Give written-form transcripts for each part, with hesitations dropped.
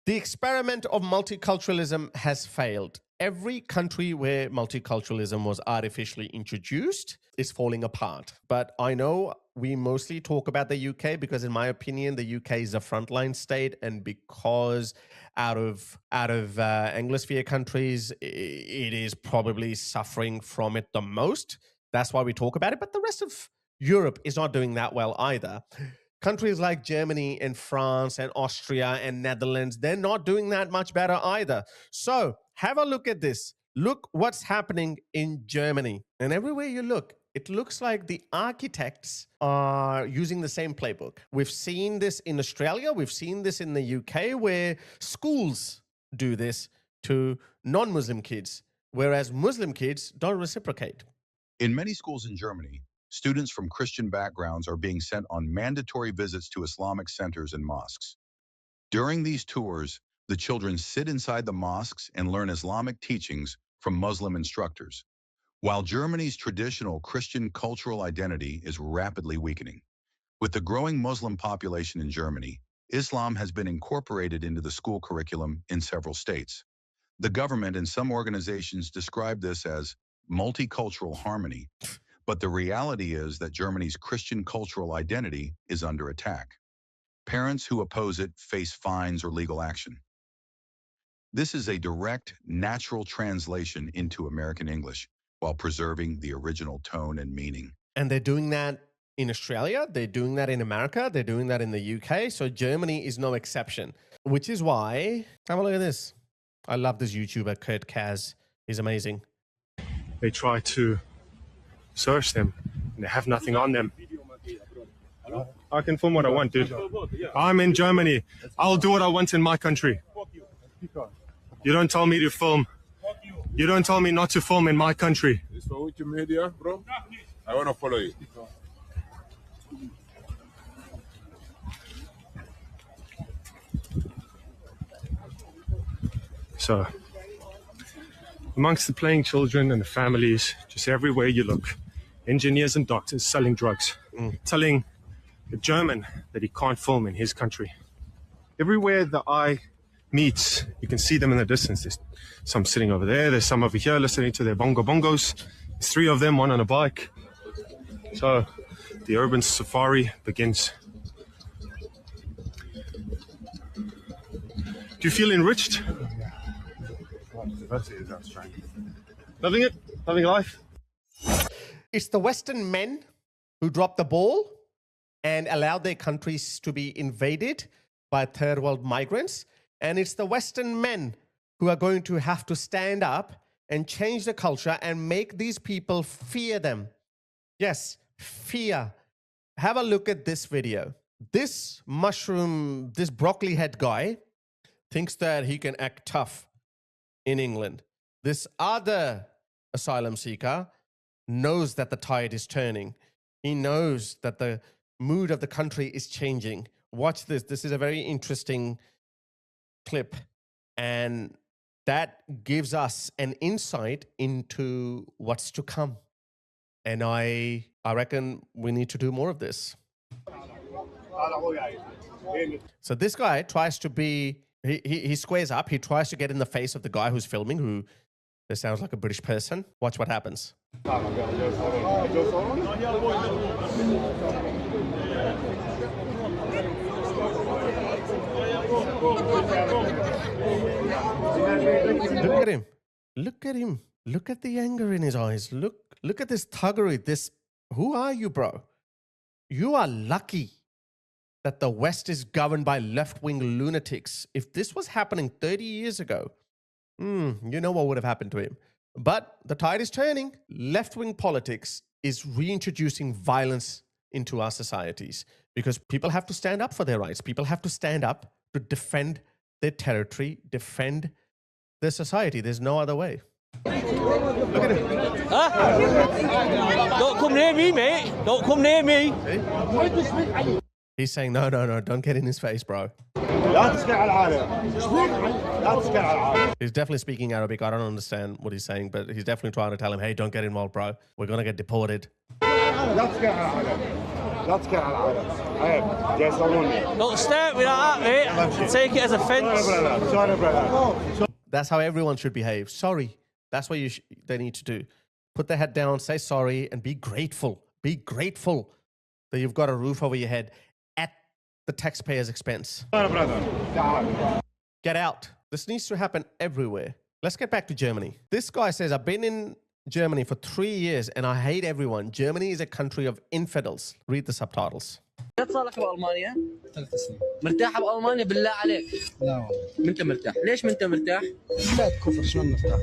The experiment of multiculturalism has failed. Every country where multiculturalism was artificially introduced is falling apart. But I know we mostly talk about the UK because, in my opinion, the UK is a frontline state, and because out of Anglosphere countries, it is probably suffering from it the most. That's why we talk about it. But the rest of Europe is not doing that well either. Countries like Germany and France and Austria and Netherlands, they're not doing that much better either. So have a look at this. Look what's happening in Germany. And everywhere you look, it looks like the architects are using the same playbook. We've seen this in Australia. We've seen this in the UK, where schools do this to non-Muslim kids, whereas Muslim kids don't reciprocate. In many schools in Germany, students from Christian backgrounds are being sent on mandatory visits to Islamic centers and mosques. During these tours, the children sit inside the mosques and learn Islamic teachings from Muslim instructors, while Germany's traditional Christian cultural identity is rapidly weakening. With the growing Muslim population in Germany, Islam has been incorporated into the school curriculum in several states. The government and some organizations describe this as multicultural harmony, but the reality is that Germany's Christian cultural identity is under attack. Parents who oppose it face fines or legal action. This is a direct, natural translation into American English while preserving the original tone and meaning. And they're doing that in Australia, they're doing that in America, they're doing that in the UK, so Germany is no exception, which is why, have a look at this. I love this YouTuber, Kurt Kaz. He's amazing. They try to search them and they have nothing on them. I can film what I want, dude. I'm in Germany. I'll do what I want in my country. You don't tell me to film. You don't tell me not to film in my country. It's for which media, bro? I want to follow you. So, amongst the playing children and the families, just everywhere you look, engineers and doctors selling drugs, telling the German that he can't film in his country. Everywhere the eye meets, you can see them in the distance. There's some sitting over there, there's some over here listening to their bongos. There's 3 of them, one on a bike. So the urban safari begins. Do you feel enriched? Loving it? Loving life? It's the Western men who dropped the ball and allowed their countries to be invaded by third world migrants. And it's the Western men who are going to have to stand up and change the culture and make these people fear them. Yes, fear. Have a look at this video. This broccoli head guy thinks that he can act tough in England. This other asylum seeker knows that the tide is turning. He knows that the mood of the country is changing. Watch this. This is a very interesting clip, and that gives us an insight into what's to come. And I reckon we need to do more of this. So this guy tries to be, he squares up, he tries to get in the face of the guy who's filming, who sounds like a British person. Watch what happens. Look at him. Look at him. Look at the anger in his eyes. Look at this thuggery. This, who are you, bro? You are lucky that the West is governed by left-wing lunatics. If this was happening 30 years ago, you know what would have happened to him. But the tide is turning. Left-wing politics is reintroducing violence into our societies because people have to stand up for their rights. People have to stand up to defend their territory, defend their society. There's no other way. Look at him. Huh? Don't come near me, mate. Don't come near me. He's saying, no, don't get in his face, bro. He's definitely speaking Arabic. I don't understand what he's saying, but he's definitely trying to tell him, hey, don't get involved, bro. We're going to get deported. Don't stare at me like that, mate. Take it as offence. That's how everyone should behave. Sorry. That's what they need to do. Put their head down, say sorry, and be grateful. Be grateful that you've got a roof over your head at the taxpayer's expense. Get out. This needs to happen everywhere. Let's get back to Germany. This guy says, I've been in Germany for 3 years and I hate everyone. Germany is a country of infidels. Read the subtitles. لا صار لك بألمانيا؟ 3 سنين. مرتاح بألمانيا بالله عليك؟ لا والله. منت مرتاح؟ ليش منت مرتاح؟ بلاد كفر شلون مرتاح؟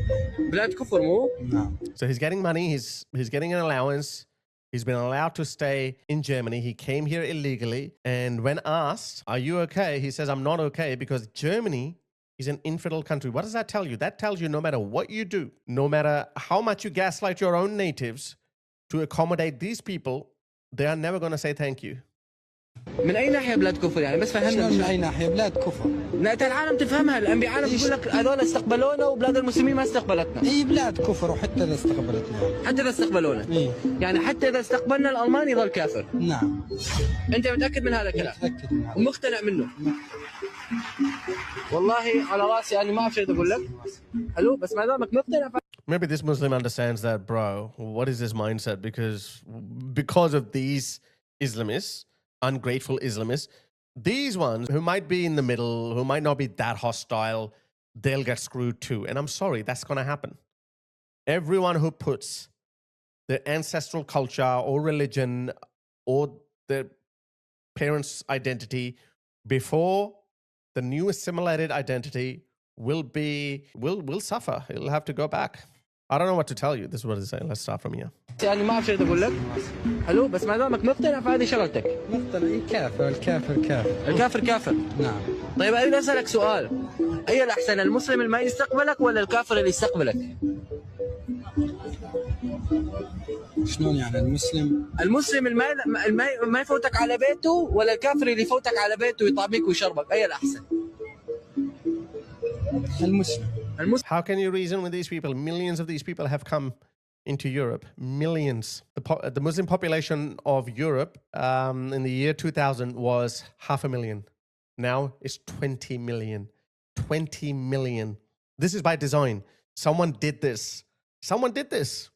بلاد كفر مو؟ نعم. So he's getting money, he's getting an allowance. He's been allowed to stay in Germany. He came here illegally. And when asked, are you okay? He says, I'm not okay because Germany is an infidel country. What does that tell you? That tells you no matter what you do, no matter how much you gaslight your own natives to accommodate these people, they are never going to say thank you. من أي ناحية بلاد كفر يعني بس فهمنا من أي ناحية بلاد كفر؟ لا العالم تفهمها الأنبياء عالم بيقول لك هذول استقبلونا وبلاد المسلمين ما استقبلتنا. هي بلاد كفر وحتى إذا استقبلتنا. حتى إذا استقبلونا. إيه؟ يعني حتى إذا استقبلنا الألمان يظل كافر. نعم. أنت متأكد من هذا الكلام؟ متأكد من هذا. ومقتنع منه. والله على راسي أنا ما أعرف شو أقول لك. حلو بس ما دامك مقتنع. Maybe this Muslim understands that, bro. What is his mindset? Because of these Islamists, ungrateful Islamists, these ones who might be in the middle, who might not be that hostile, they'll get screwed too. And I'm sorry, that's going to happen. Everyone who puts their ancestral culture or religion or their parents' identity before the new assimilated identity will suffer. It'll have to go back. I don't know what to tell you. This is what it's saying. Let's start from here. يعني ما أعرف شو أقول لك. حلو بس ما دامك مقتنع فهذه شغلتك. مقتنع كافر الكافر كافر. الكافر كافر. نعم. طيب أريد أسألك سؤال. أي الأحسن المسلم اللي ما يستقبلك ولا الكافر اللي يستقبلك؟ شلون يعني المسلم اللي ما يفوتك على بيته ولا الكافر اللي يفوتك على بيته ويطعميك ويشربك أي الأحسن؟ المسلم. How can you reason with these people? Millions of these people have come into Europe. Millions. The Muslim population of Europe in the year 2000 was 500,000. Now it's 20 million. 20 million. This is by design. Someone did this. Someone did this.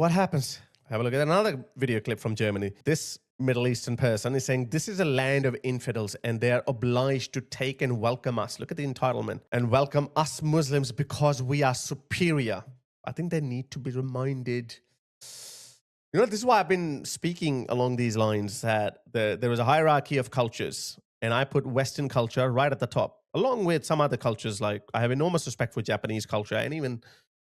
What happens? Have a look at another video clip from Germany. This Middle Eastern person is saying this is a land of infidels and they're obliged to take and welcome us. Look at the entitlement. And welcome us Muslims because we are superior. I think they need to be reminded. You know, this is why I've been speaking along these lines, that there is a hierarchy of cultures. And I put Western culture right at the top, along with some other cultures. Like I have enormous respect for Japanese culture and even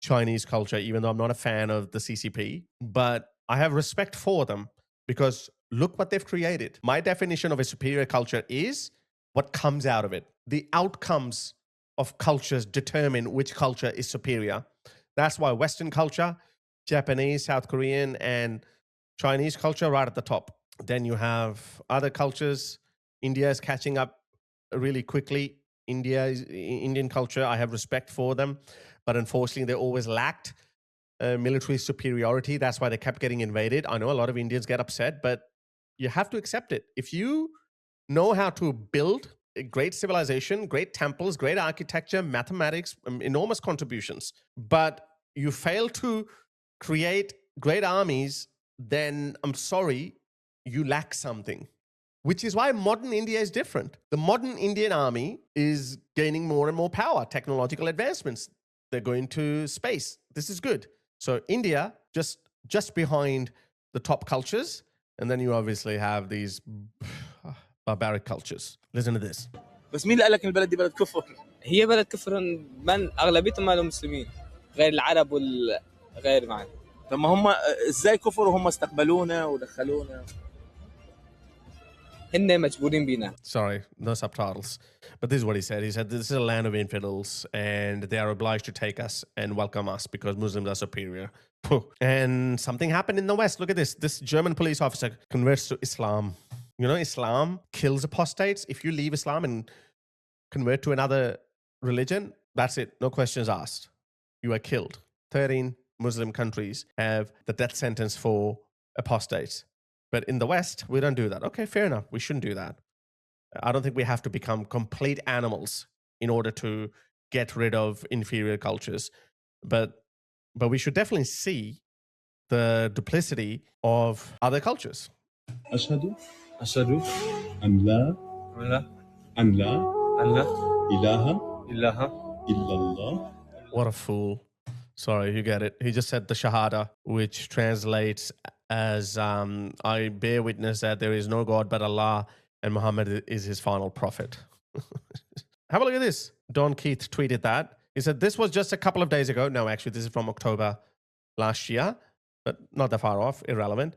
Chinese culture, even though I'm not a fan of the CCP. But I have respect for them because look what they've created. My definition of a superior culture is what comes out of it. The outcomes of cultures determine which culture is superior. That's why Western culture, Japanese, South Korean, and Chinese culture right at the top. Then you have other cultures. India is catching up really quickly. Indian culture, I have respect for them. But unfortunately, they always lacked military superiority. That's why they kept getting invaded. I know a lot of Indians get upset, but you have to accept it. If you know how to build a great civilization, great temples, great architecture, mathematics, enormous contributions, but you fail to create great armies, then I'm sorry, you lack something. Which is why modern India is different. The modern Indian army is gaining more and more power, technological advancements. They're going to space. This is good. So India, just behind the top cultures, and then you obviously have these barbaric cultures. Listen to this. بس مين اللي قال لك البلد دي بلد كفر؟ هي بلد كفر من اغلبيتهم مالهم مسلمين غير العرب والغير معنا. طب ما هم ازاي كفر وهم استقبلونا ودخلونا؟ هن مجبورين بينا. Sorry, no subtitles. But this is what he said. He said this is a land of infidels and they are obliged to take us and welcome us because Muslims are superior. And something happened in the West. Look at this. This German police officer converts to Islam. You know, Islam kills apostates. If you leave Islam and convert to another religion, that's it. No questions asked. you are killed. 13 Muslim countries have the death sentence for apostates. But in the West, we don't do that. Okay, fair enough. We shouldn't do that. I don't think we have to become complete animals in order to get rid of inferior cultures. But we should definitely see the duplicity of other cultures. أشهد أن لا إله إلا الله. What a fool. Sorry, you get it. He just said the Shahada, which translates as I bear witness that there is no God but Allah and Muhammad is his final prophet. Have a look at this. Don Keith tweeted that. He said, this was just a couple of days ago. No, actually, this is from October last year, but not that far off, irrelevant.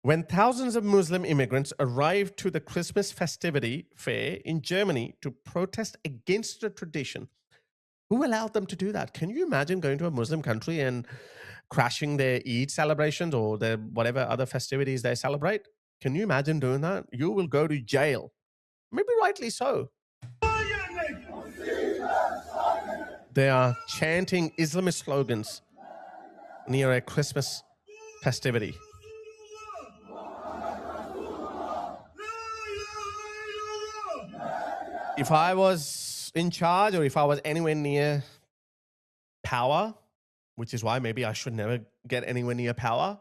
When thousands of Muslim immigrants arrived to the Christmas festivity fair in Germany to protest against the tradition. Who allowed them to do that? Can you imagine going to a Muslim country and crashing their Eid celebrations or their whatever other festivities they celebrate? Can you imagine doing that? You will go to jail. Maybe rightly so. They are chanting Islamist slogans near a Christmas festivity. If I was in charge or if I was anywhere near power, which is why maybe I should never get anywhere near power,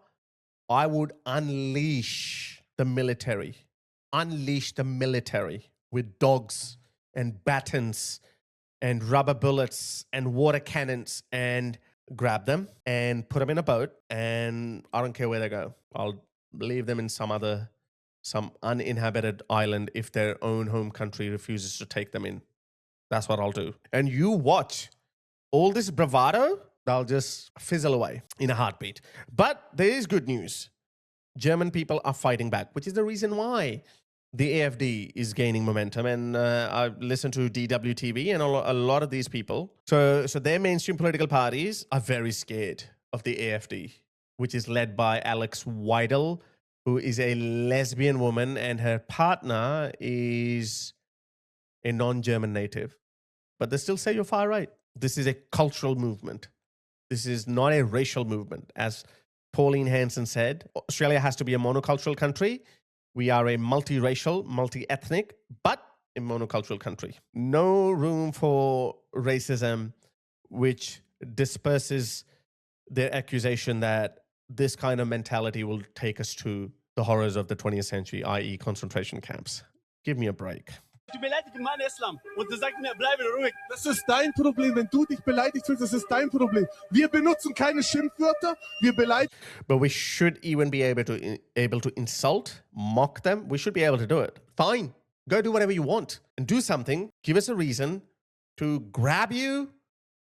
I would unleash the military. Unleash the military with dogs and batons and rubber bullets and water cannons and grab them and put them in a boat, and I don't care where they go. I'll leave them in some uninhabited island if their own home country refuses to take them in. That's what I'll do. And you watch. All this bravado, they'll just fizzle away in a heartbeat. But there is good news. German people are fighting back, which is the reason why the AfD is gaining momentum. And I listen to DWTV and a lot of these people. So their mainstream political parties are very scared of the AfD, which is led by Alex Weidel, who is a lesbian woman, and her partner is a non-German native. But they still say you're far right. This is a cultural movement. This is not a racial movement. As Pauline Hanson said, Australia has to be a monocultural country. We are a multiracial, multi-ethnic, but a monocultural country. No room for racism, which disperses their accusation that this kind of mentality will take us to the horrors of the 20th century, i.e. concentration camps. Give me a break. Du beleidigst meinen Islam und du sagst mir, bleibe ruhig. Das ist dein Problem. Wenn du dich beleidigt fühlst, das ist dein Problem. Wir benutzen keine Schimpfwörter. Wir beleidigen. But we should even be able to insult, mock them. We should be able to do it. Fine. Go do whatever you want and do something. Give us a reason to grab you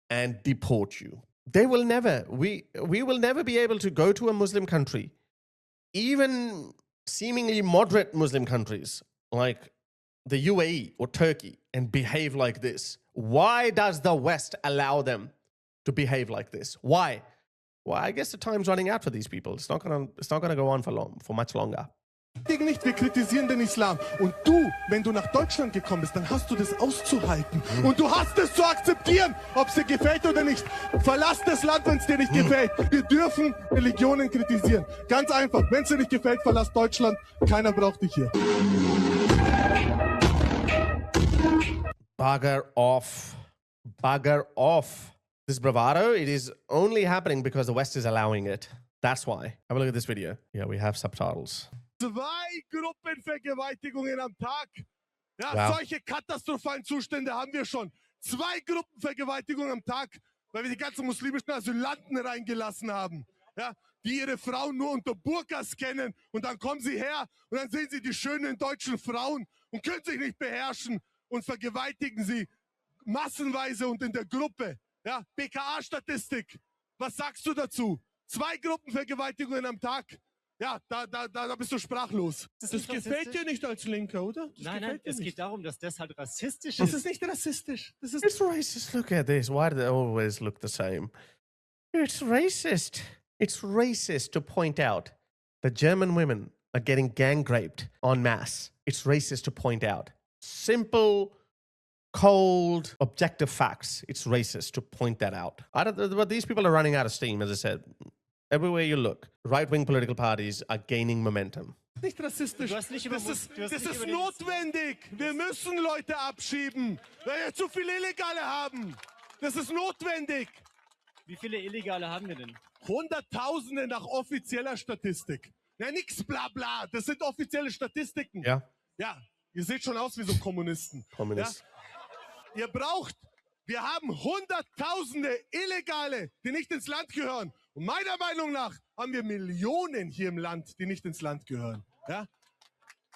and deport you. They will never. We will never be able to go to a Muslim country, even seemingly moderate Muslim countries like the UAE or Turkey, and behave like this. Why does the West allow them to behave like this? Why? Well, I guess the time's running out for these people. It's not gonna go on for much longer. Nicht, wir kritisieren den Islam. Und du, wenn du nach Deutschland gekommen bist, dann hast du das auszuhalten. Und du hast es zu akzeptieren, ob es dir gefällt oder nicht. Verlass das Land, wenn es dir nicht gefällt. Wir dürfen Religionen kritisieren. Ganz einfach. Wenn es dir nicht gefällt, verlass Deutschland. Keiner braucht dich hier. Bugger off. Bugger off. This bravado, it is only happening because the West is allowing it. That's why. Have a look at this video. Yeah, we have subtitles. 2 Gruppenvergewaltigungen am Tag. Ja, wow. Solche katastrophalen Zustände haben wir schon. 2 Gruppenvergewaltigungen am Tag, weil wir die ganzen muslimischen Asylanten reingelassen haben. Ja, die ihre Frauen nur unter Burkas kennen. Und dann kommen sie her und dann sehen sie die schönen deutschen Frauen und können sich nicht beherrschen und vergewaltigen sie massenweise und in der Gruppe. Ja, BKA-Statistik. Was sagst du dazu? 2 Gruppenvergewaltigungen am Tag. Ja, da bist du sprachlos. Das gefällt dir nicht als Linker, oder? Nein, es geht darum, dass das halt rassistisch ist. ist. Das ist nicht rassistisch. Das ist It's racist. Look at this. Why do they always look the same? It's racist. It's racist to point out that German women are getting gang raped en masse. It's racist to point out. Simple cold, objective facts. It's racist to point that out. But these people are running out of steam, as I said. Everywhere you look, right-wing political parties are gaining momentum. Nicht rassistisch. Das ist notwendig. Wir müssen Leute abschieben, weil wir zu viele Illegale haben. Das ist notwendig. Wie viele Illegale haben wir denn? Hunderttausende nach offizieller Statistik. Ja, nix bla bla. Das sind offizielle Statistiken. Ja. Ja, ihr seht schon aus wie so Kommunisten. Kommunist. Ja? Wir haben Hunderttausende Illegale, die nicht ins Land gehören. Und meiner Meinung nach haben wir Millionen hier im Land, die nicht ins Land gehören. Ja?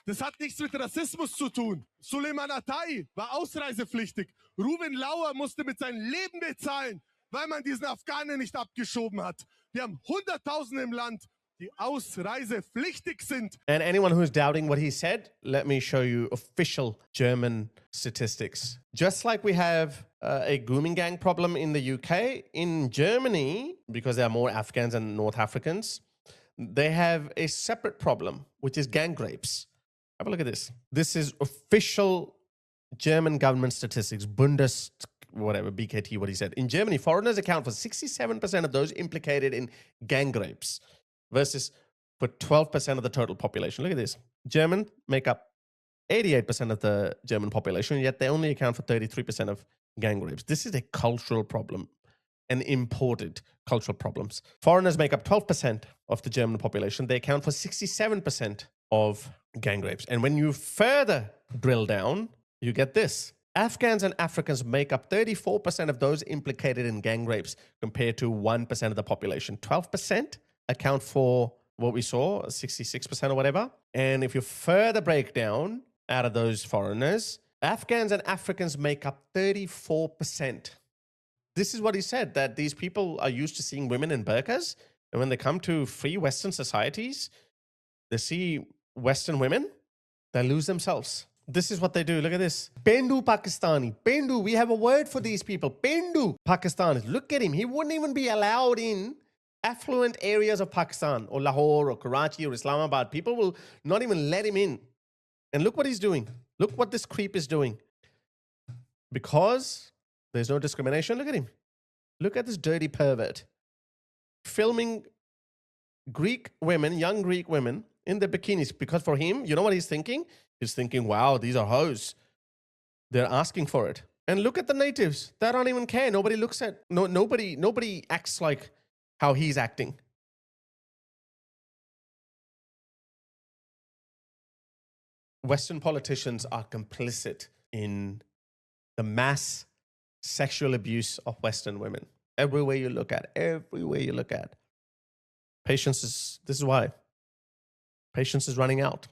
Das hat nichts mit Rassismus zu tun. Suleiman Atai war ausreisepflichtig. Ruben Lauer musste mit seinem Leben bezahlen, weil man diesen Afghanen nicht abgeschoben hat. Wir haben Hunderttausende im Land, die ausreisepflichtig sind. And anyone who's doubting what he said, let me show you official German statistics. Just like we have a grooming gang problem in the UK, in Germany, because there are more Afghans and North Africans, they have a separate problem, which is gang rapes. Have a look at this. This is official German government statistics, BKT, what he said. In Germany, foreigners account for 67% of those implicated in gang rapes versus for 12% of the total population. Look at this. German make up 88% of the German population, yet they only account for 33% of gang rapes. This is a cultural problem, an imported cultural problems. Foreigners make up 12% of the German population. They account for 67% of gang rapes. And when you further drill down, you get this. Afghans and Africans make up 34% of those implicated in gang rapes compared to 1% of the population. 12% account for what we saw, 66% or whatever. And if you further break down out of those foreigners, Afghans and Africans make up 34%. This is what he said, that these people are used to seeing women in burqas. And when they come to free Western societies, they see Western women, they lose themselves. This is what they do. Look at this. Pendu Pakistani. Pendu. We have a word for these people. Pendu Pakistanis. Look at him. He wouldn't even be allowed in affluent areas of Pakistan or Lahore or Karachi or Islamabad. People will not even let him in. And look what he's doing. Look what this creep is doing. Because there's no discrimination. Look at him. Look at this dirty pervert. Filming Greek women, young Greek women in their bikinis. Because for him, you know what he's thinking? He's thinking, wow, these are hoes. They're asking for it. And look at the natives. They don't even care. Nobody looks at, nobody acts like how he's acting. Western politicians are complicit in the mass sexual abuse of Western women. Everywhere you look at, everywhere you look at. This is why. Patience is running out.